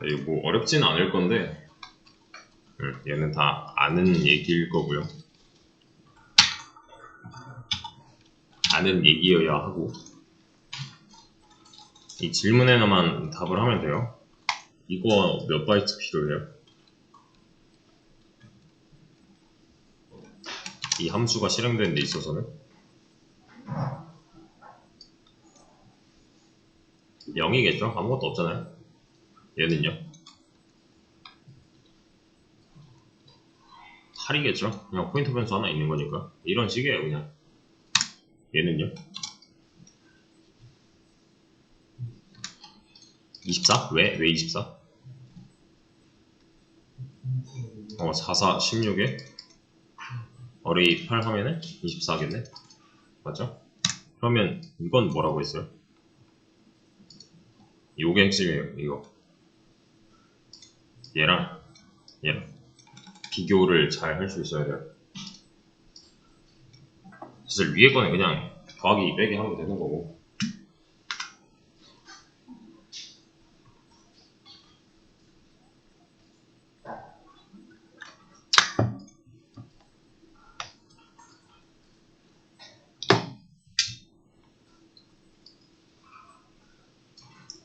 이거 뭐 어렵진 않을 건데 얘는 다 아는 얘기일 거고요. 아는 얘기여야 하고 이 질문에만 답을 하면 돼요. 이거 몇 바이트 필요해요? 이 함수가 실행되는 데 있어서는 0이겠죠? 아무것도 없잖아요. 얘는요? 8이겠죠? 그냥 포인트 변수 하나 있는 거니까. 이런 식이에요, 그냥. 얘는요? 24? 왜? 왜 24? 4, 4, 16에 어레이 8 하면은 24겠네? 맞죠? 그러면 이건 뭐라고 했어요? 요게 핵심이에요, 이거. 얘랑 비교를 잘 할 수 있어야 돼요. 사실 위에 거는 그냥 더하기 빼기 하면 되는 거고.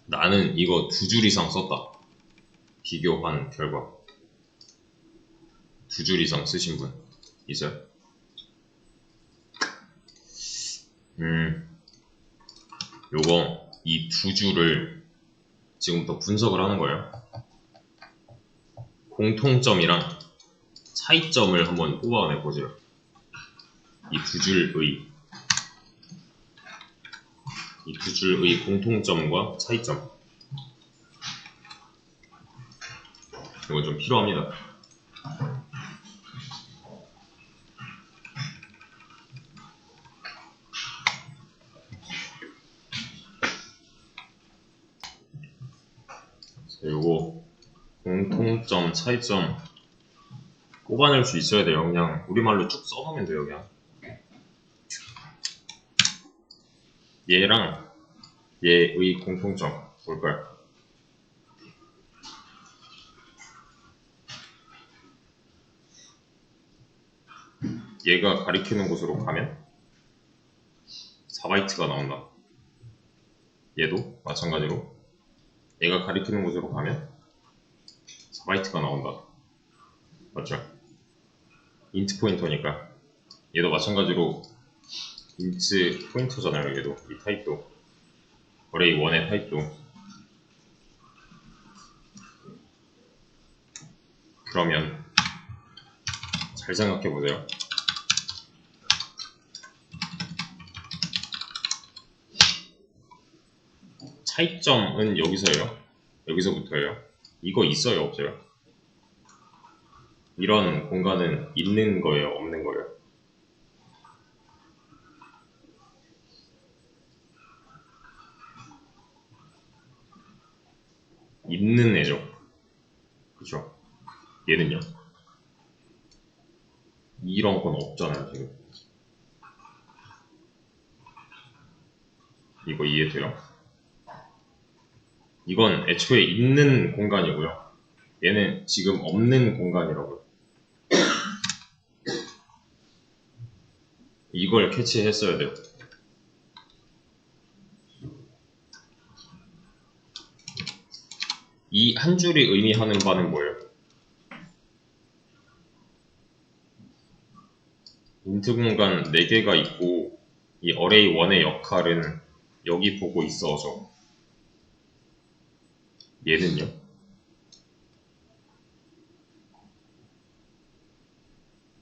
나는 이거 2줄 이상 썼다. 비교한 결과. 2줄 이상 쓰신 분 있어요? 요거 이 2줄을 지금부터 분석을 하는 거예요. 공통점이랑 차이점을 한번 뽑아내 보세요. 이 2줄의 공통점과 차이점. 이거 좀 필요합니다. 요거 공통점, 차이점 뽑아낼 수 있어야 돼요. 그냥 우리말로 쭉 써놓으면 돼요. 그냥 얘랑 얘의 공통점 뭘까요? 얘가 가리키는 곳으로 가면 4바이트가 나온다. 얘도 마찬가지로 얘가 가리키는 곳으로 가면 4바이트가 나온다. 맞죠? 인트 포인터니까 얘도 마찬가지로 인트 포인터잖아요. 얘도 이 타입도 어레이 1의 타입도. 그러면 잘 생각해 보세요. 차이점은 여기서예요. 여기서부터예요. 이거 있어요, 없어요? 이런 공간은 있는 거예요, 없는 거예요? 있는 애죠. 그쵸? 얘는요? 이런 건 없잖아요, 지금. 이거 이해돼요? 이건 애초에 있는 공간이고요. 얘는 지금 없는 공간이라고요. 이걸 캐치했어야 돼요. 이 한 줄이 의미하는 바는 뭐예요? 인트 공간 4개가 있고 이 어레이 1의 역할은 여기 보고 있어서. 얘는요?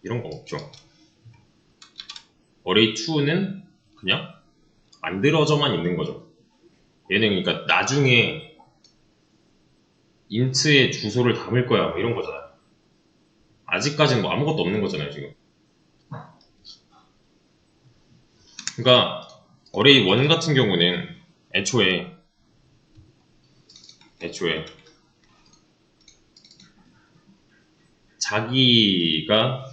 이런 거 없죠. 어레이 2는 그냥 만들어져만 있는 거죠. 얘는 그러니까 나중에 인트의 주소를 담을 거야 뭐 이런 거잖아요. 아직까지는 뭐 아무것도 없는 거잖아요, 지금. 그러니까 어레이 1 같은 경우는 애초에 자기가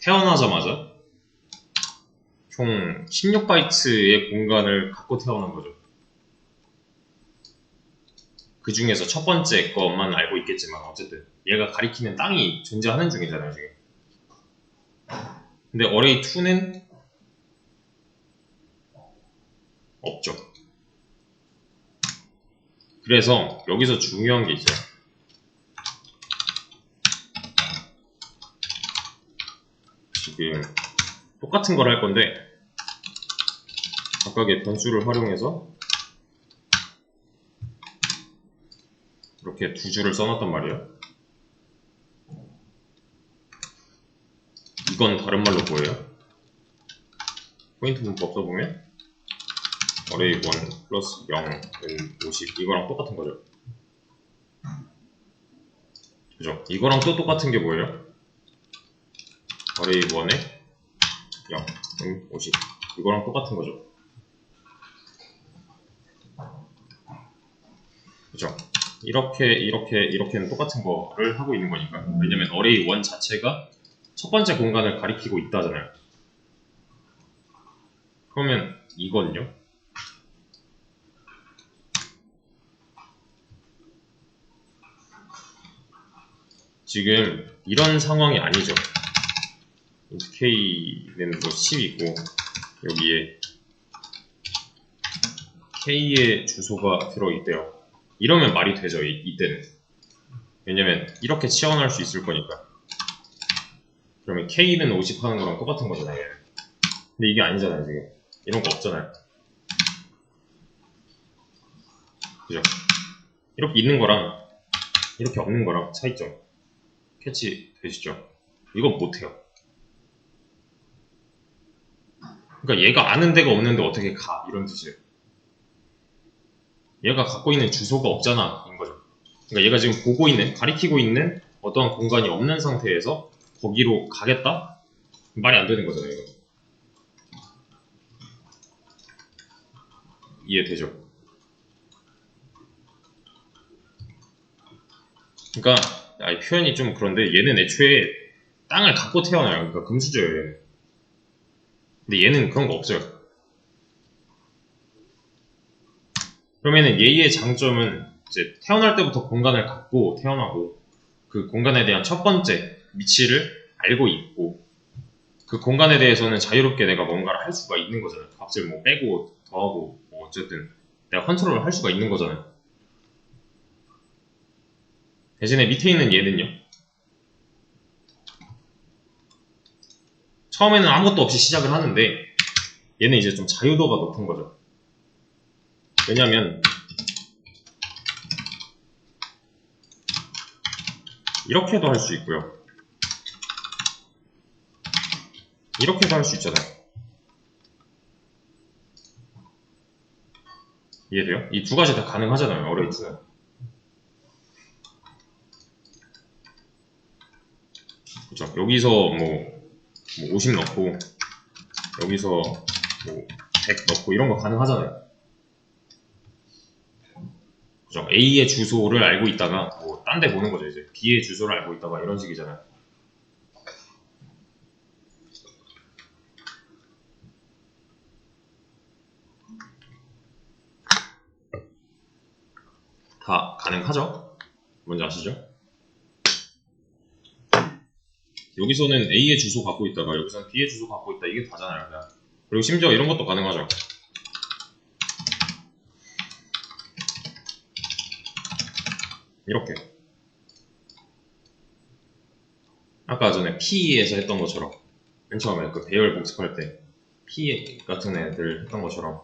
태어나자마자 총 16바이트의 공간을 갖고 태어난 거죠. 그 중에서 첫 번째 것만 알고 있겠지만 어쨌든 얘가 가리키는 땅이 존재하는 중이잖아요 지금. 근데 array 2는 없죠. 그래서 여기서 중요한 게 있어요. 지금 똑같은 걸 할 건데 각각의 변수를 활용해서 이렇게 두 줄을 써놨단 말이에요. 이건 다른 말로 뭐예요? 포인트 문법 써보면 array 1 플러스 0은 50 이거랑 똑같은 거죠. 그죠? 이거랑 또 똑같은 게 뭐예요? array 1에 0은 50 이거랑 똑같은 거죠. 그죠? 이렇게는 똑같은 거를 하고 있는 거니까. 왜냐면 array 1 자체가 첫 번째 공간을 가리키고 있다잖아요. 그러면 이건요? 지금 이런 상황이 아니죠. int k는 뭐 10이고 여기에 k의 주소가 들어있대요. 이러면 말이 되죠. 이때는. 왜냐면 이렇게 치환할 수 있을 거니까. 그러면 k는 50 하는 거랑 똑같은 거잖아요. 근데 이게 아니잖아요 지금. 이런 거 없잖아요. 그죠? 이렇게 있는 거랑 이렇게 없는 거랑 차이점 캐치 되시죠? 이건 못해요. 그러니까 얘가 아는 데가 없는데 어떻게 가 이런 뜻이에요. 얘가 갖고 있는 주소가 없잖아 인 거죠. 그러니까 얘가 지금 보고 있는 가리키고 있는 어떠한 공간이 없는 상태에서 거기로 가겠다? 말이 안 되는 거잖아요 이거. 이해되죠? 그러니까 표현이 좀 그런데 얘는 애초에 땅을 갖고 태어나요. 그러니까 금수저예요 얘는. 근데 얘는 그런 거 없어요. 그러면은 얘의 장점은 이제 태어날 때부터 공간을 갖고 태어나고 그 공간에 대한 첫 번째 위치를 알고 있고 그 공간에 대해서는 자유롭게 내가 뭔가를 할 수가 있는 거잖아요. 값을 뭐 빼고 더하고 뭐 어쨌든 내가 컨트롤을 할 수가 있는 거잖아요. 대신에 밑에 있는 얘는요. 처음에는 아무것도 없이 시작을 하는데 얘는 이제 좀 자유도가 높은 거죠. 왜냐면 이렇게도 할 수 있고요. 이렇게도 할 수 있잖아요. 이해돼요? 이 두 가지 다 가능하잖아요. array 2는. 그죠? 여기서 뭐 50 넣고 여기서 뭐 100 넣고 이런 거 가능하잖아요. 그죠? A의 주소를 알고 있다가 뭐 딴 데 보는 거죠. 이제 B의 주소를 알고 있다가 이런 식이잖아요. 다 가능하죠? 뭔지 아시죠? 여기서는 A의 주소 갖고 있다가 여기서는 B의 주소 갖고 있다 이게 다잖아요. 그냥. 그리고 심지어 이런 것도 가능하죠. 이렇게 아까 전에 P에서 했던 것처럼 맨 처음에 그 배열 복습할 때 P 같은 애들 했던 것처럼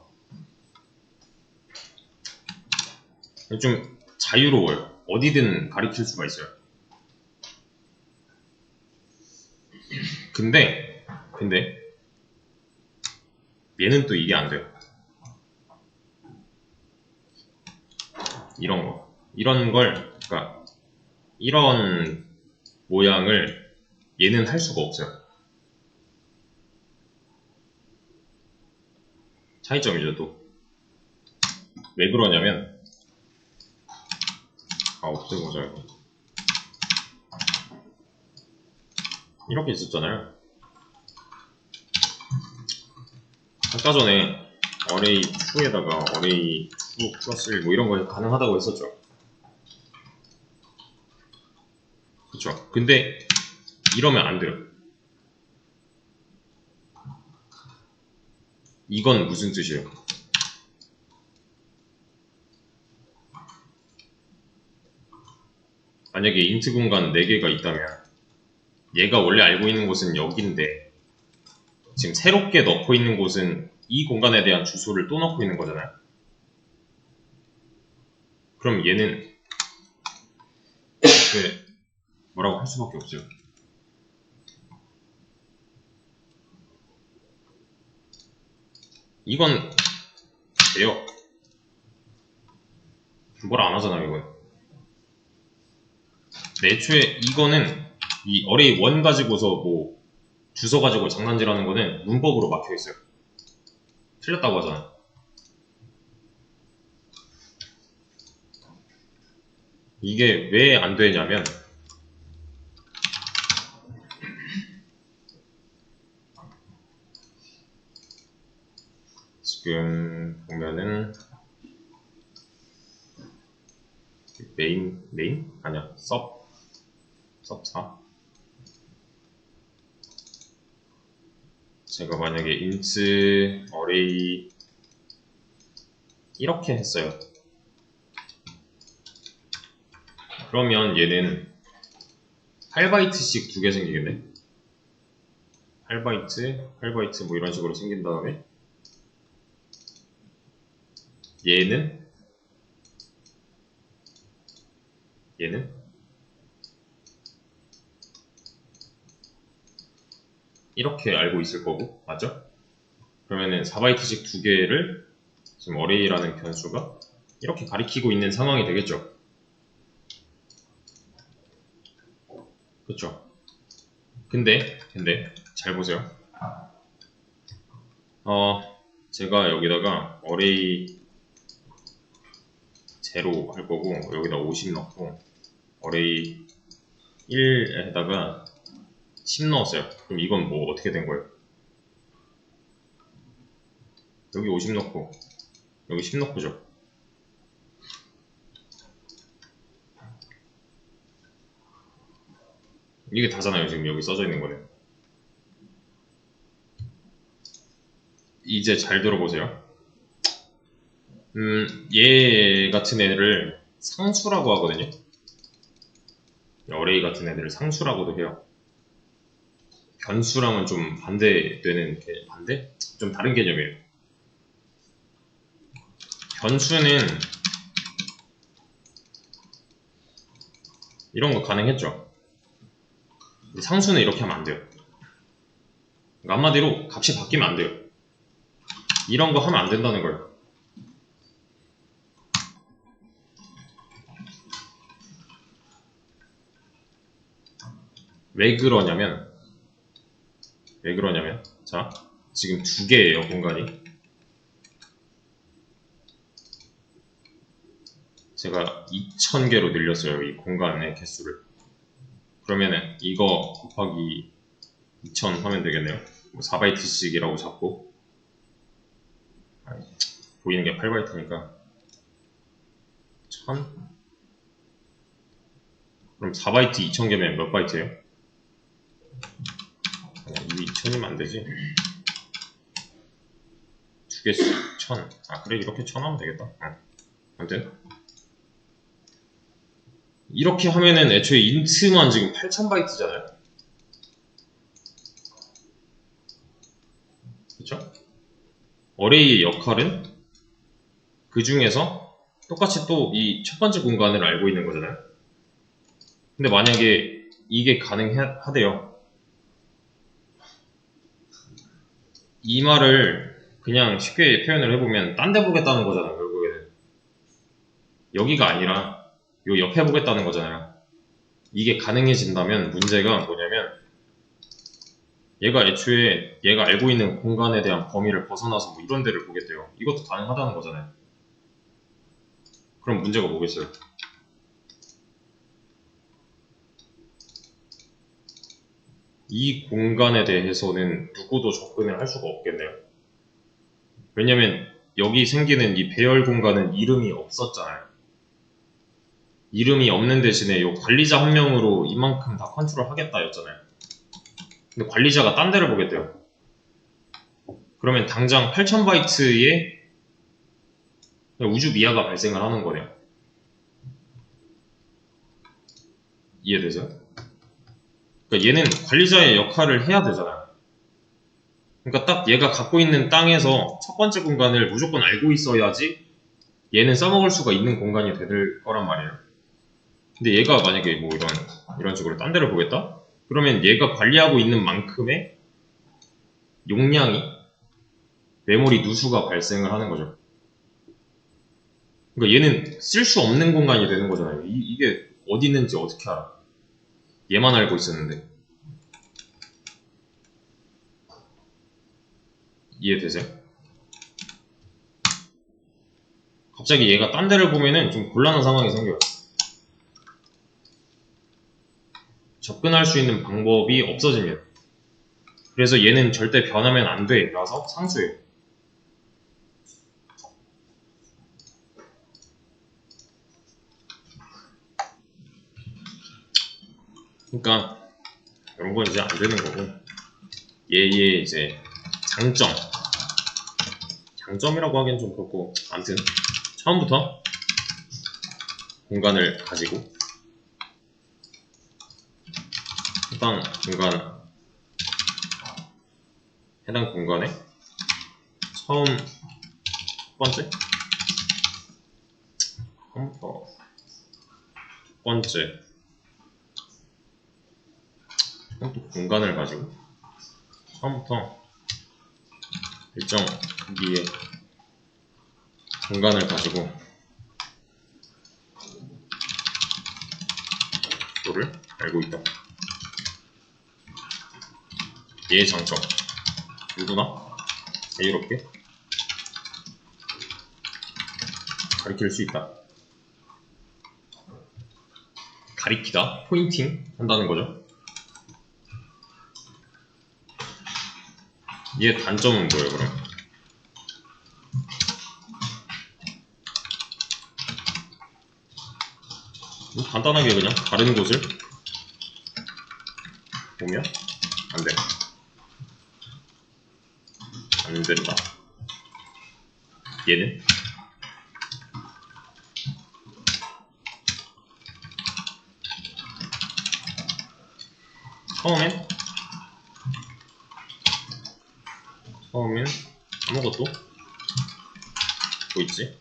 좀 자유로워요. 어디든 가리킬 수가 있어요. 근데 얘는 또 이게 안 돼요. 이런 걸 그러니까 이런 모양을 얘는 할 수가 없어요. 차이점이죠 또. 왜 그러냐면 없애보자 이거. 이렇게 있었잖아요. 아까 전에 array 2에다가 array 2 플러스 1 뭐 이런 거 가능하다고 했었죠. 그쵸? 근데 이러면 안 돼요. 이건 무슨 뜻이에요? 만약에 인트 공간 4개가 있다면 얘가 원래 알고 있는 곳은 여기인데 지금 새롭게 넣고 있는 곳은 이 공간에 대한 주소를 또 넣고 있는 거잖아요. 그럼 얘는 뭐라고 할 수밖에 없어요. 이건 돼요. 뭘 안 하잖아요, 이건. 근데 애초에 이거는 이 어레이 1 가지고서 뭐 주소 가지고 장난질하는 거는 문법으로 막혀 있어요. 틀렸다고 하잖아. 이게 왜 안 되냐면 지금 보면은 메인? 아니야, 섭 4. 제가 만약에 int array 이렇게 했어요. 그러면 얘는 8바이트씩 2개 생기겠네. 8바이트 뭐 이런 식으로 생긴 다음에 얘는 이렇게 알고 있을 거고, 맞죠? 그러면은 4바이트씩 2개를 지금 array라는 변수가 이렇게 가리키고 있는 상황이 되겠죠. 그쵸? 근데 잘 보세요. 제가 여기다가 array 0 할 거고 여기다 50 넣고 array 1에다가 10 넣었어요. 그럼 이건 뭐 어떻게 된 거예요? 여기 50 넣고 여기 10 넣고죠. 이게 다잖아요. 지금 여기 써져 있는 거는. 이제 잘 들어보세요. 얘 같은 애를 상수라고 하거든요. array 같은 애들을 상수라고도 해요. 변수랑은 좀 반대되는 반대? 좀 다른 개념이에요. 변수는 이런 거 가능했죠. 상수는 이렇게 하면 안 돼요. 그러니까 한마디로 값이 바뀌면 안 돼요. 이런 거 하면 안 된다는 거예요. 왜 그러냐면 자, 지금 2개예요, 공간이. 제가 2000개로 늘렸어요, 이 공간의 개수를. 그러면은 이거 곱하기 2000 하면 되겠네요. 4바이트씩이라고 잡고, 보이는 게 8바이트니까 1000? 그럼 4바이트 2000개면 몇 바이트예요? 이 2000이면 안 되지. 2개씩 1000. 그래, 이렇게 1000 하면 되겠다. 아무튼 이렇게 하면은 애초에 인트만 지금 8000바이트잖아요. 그쵸? 어레이의 역할은 그 중에서 똑같이 또 이 첫 번째 공간을 알고 있는 거잖아요. 근데 만약에 이게 가능하대요. 이 말을 그냥 쉽게 표현을 해보면 딴 데 보겠다는 거잖아요, 결국에는. 여기가 아니라 요 옆에 보겠다는 거잖아요. 이게 가능해진다면 문제가 뭐냐면 얘가 애초에 얘가 알고 있는 공간에 대한 범위를 벗어나서 뭐 이런 데를 보겠대요. 이것도 가능하다는 거잖아요. 그럼 문제가 뭐겠어요? 이 공간에 대해서는 누구도 접근을 할 수가 없겠네요. 왜냐면 여기 생기는 이 배열 공간은 이름이 없었잖아요. 이름이 없는 대신에 요 관리자 한 명으로 이만큼 다 컨트롤 하겠다 였잖아요. 근데 관리자가 딴 데를 보겠대요. 그러면 당장 8000바이트의 우주 미아가 발생을 하는 거네요. 이해되세요? 그러니까 얘는 관리자의 역할을 해야 되잖아요. 그러니까 딱 얘가 갖고 있는 땅에서 첫 번째 공간을 무조건 알고 있어야지 얘는 써먹을 수가 있는 공간이 될 거란 말이에요. 근데 얘가 만약에 뭐 이런 식으로 딴 데를 보겠다? 그러면 얘가 관리하고 있는 만큼의 용량이 메모리 누수가 발생을 하는 거죠. 그러니까 얘는 쓸 수 없는 공간이 되는 거잖아요. 이게 어디 있는지 어떻게 알아? 얘만 알고 있었는데. 이해되세요? 갑자기 얘가 딴 데를 보면은 좀 곤란한 상황이 생겨요. 접근할 수 있는 방법이 없어집니다. 그래서 얘는 절대 변하면 안 돼 라서 상수예요. 그러니까 이런 건 이제 안 되는 거고, 얘의 이제 장점이라고 하기엔 좀 그렇고, 아무튼 처음부터 공간을 가지고 해당 공간에 처음부터 첫 번째 공간을 가지고 처음부터 일정 크기의 공간을 가지고 이거를 알고 있다. 얘의 장점, 누구나 자유롭게 가리킬 수 있다. 가리키다, 포인팅 한다는 거죠. 얘의 단점은 뭐예요, 그럼? 간단하게 그냥 다른 곳을 보면 안 된다. 얘는 처음엔 아무것도 뭐 있지?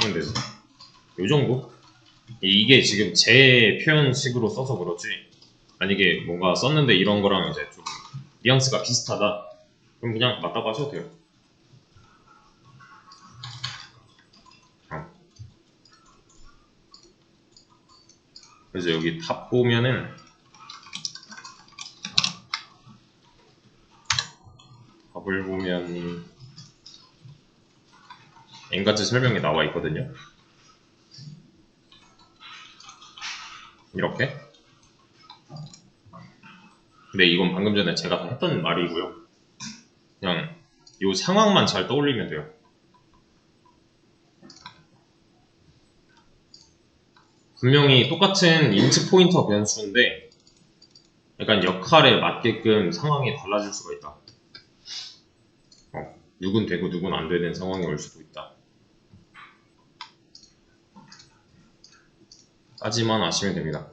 하면 되지. 요 정도? 이게 지금 제 표현식으로 써서 그렇지, 만약에 뭔가 썼는데 이런 거랑 이제 좀 뉘앙스가 비슷하다, 그럼 그냥 맞다고 하셔도 돼요. 그래서 여기 탑 보면은 답을 보면 n가지 설명이 나와 있거든요. 이렇게. 근데 이건 방금 전에 제가 다 했던 말이고요. 그냥 이 상황만 잘 떠올리면 돼요. 분명히 똑같은 인트 포인터 변수인데 약간 역할에 맞게끔 상황이 달라질 수가 있다. 누군 되고 누군 안 되는 상황이 올 수도 있다. 까지만 아시면 됩니다.